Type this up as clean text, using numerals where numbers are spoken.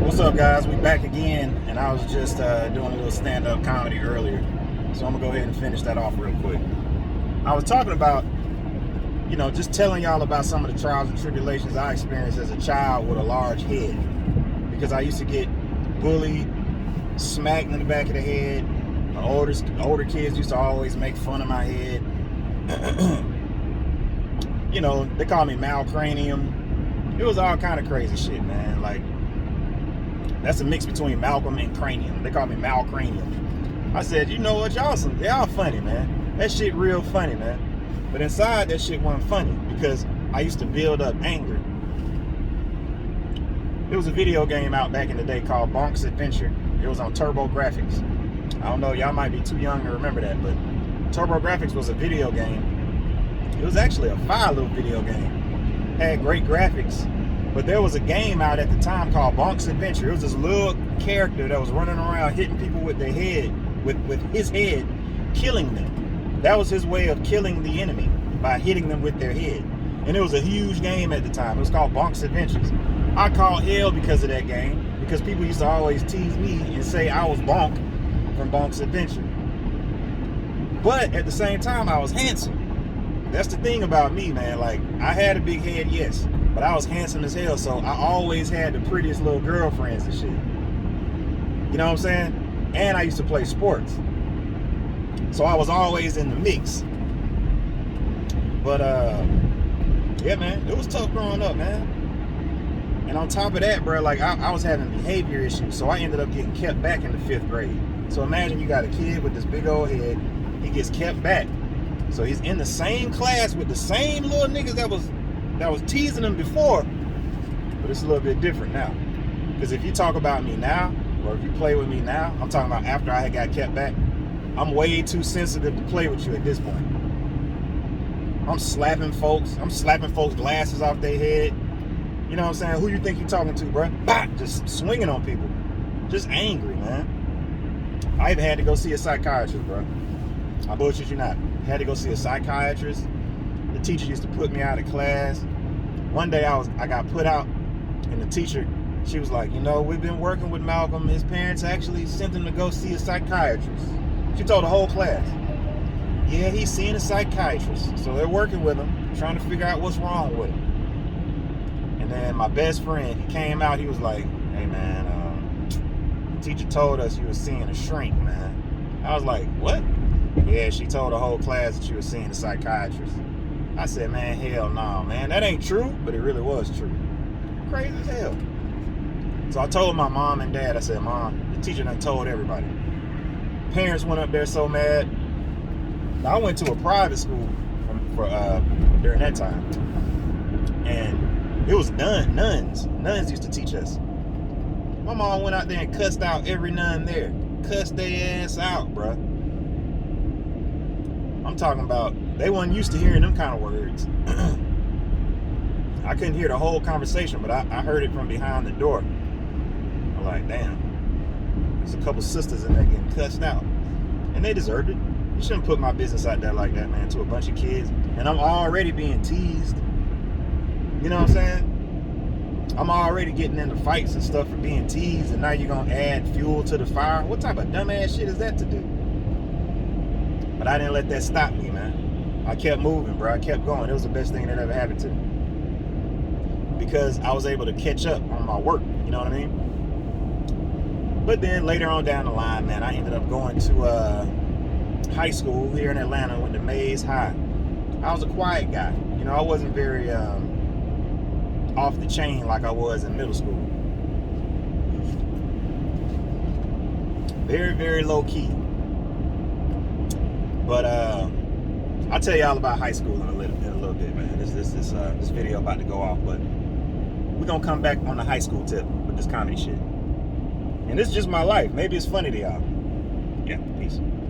What's up, guys? We back again, and I was just doing a little stand-up comedy earlier, so I'm gonna go ahead and finish that off real quick. I was talking about, just telling y'all about some of the trials and tribulations I experienced as a child with a large head, because I used to get bullied, smacked in the back of the head. Older kids used to always make fun of my head. They call me malcranium. It was all kind of crazy shit, man. Like, that's a mix between Malcolm and cranium. They call me malcranium. I said, you know what, y'all funny, man. That shit real funny, man. But inside, that shit wasn't funny because I used to build up anger. There was a video game out back in the day called Bonks Adventure. It was on TurboGrafx. I don't know, y'all might be too young to remember that, but TurboGrafx was a video game. It was actually a fire little video game. Had great graphics. But there was a game out at the time called Bonks Adventure. It was this little character that was running around hitting people with their head, with his head, killing them. That was his way of killing the enemy, by hitting them with their head. And it was a huge game at the time. It was called Bonks Adventures. I called hell because of that game, because people used to always tease me and say I was Bonk from Bonks Adventure. But at the same time, I was handsome. That's the thing about me, man. Like, I had a big head, yes, but I was handsome as hell, so I always had the prettiest little girlfriends and shit. You know what I'm saying? And I used to play sports, so I was always in the mix. But yeah, man, it was tough growing up, man. And on top of that, bro, like I was having behavior issues, so I ended up getting kept back in the 5th grade. So imagine you got a kid with this big old head, he gets kept back. So he's in the same class with the same little niggas that was teasing him before, but it's a little bit different now. Because if you talk about me now, or if you play with me now, I'm talking about after I had got kept back, I'm way too sensitive to play with you at this point. I'm slapping folks glasses off their head. You know what I'm saying? Who you think you talking to, bro? Bah! Just swinging on people. Just angry, man. I even had to go see a psychiatrist, bro. I bullshit you not. Had to go see a psychiatrist. The teacher used to put me out of class. One day I got put out, and the teacher, she was like, we've been working with Malcolm. His parents actually sent him to go see a psychiatrist. She told the whole class. Yeah, he's seeing a psychiatrist. So they're working with him, trying to figure out what's wrong with him. And then my best friend, he came out, he was like, hey man, the teacher told us you were seeing a shrink, man. I was like, what? Yeah, she told the whole class that she was seeing a psychiatrist. I said, man, hell no, man. That ain't true, but it really was true. Crazy as hell. So I told my mom and dad, I said, Mom, the teacher done told everybody. Parents went up there so mad. Now, I went to a private school during that time. And it was nuns. Nuns used to teach us. My mom went out there and cussed out every nun there. Cussed their ass out, bruh. I'm talking about, they wasn't used to hearing them kind of words. I couldn't hear the whole conversation, but I heard it from behind the door. I'm like, damn, there's a couple sisters in there getting cussed out. And they deserved it. You shouldn't put my business out there like that, man, to a bunch of kids. And I'm already being teased. You know what I'm saying? I'm already getting into fights and stuff for being teased, and now you're going to add fuel to the fire? What type of dumbass shit is that to do? But I didn't let that stop me, man. I kept moving, bro. I kept going. It was the best thing that ever happened to me. Because I was able to catch up on my work. You know what I mean? But then later on down the line, man, I ended up going to high school here in Atlanta. I went to Mays High. I was a quiet guy. I wasn't very off the chain like I was in middle school. Very, very low key. But I'll tell y'all about high school in a little bit, man. This video about to go off, but we're gonna come back on the high school tip with this comedy shit. And this is just my life. Maybe it's funny to y'all. Yeah, peace.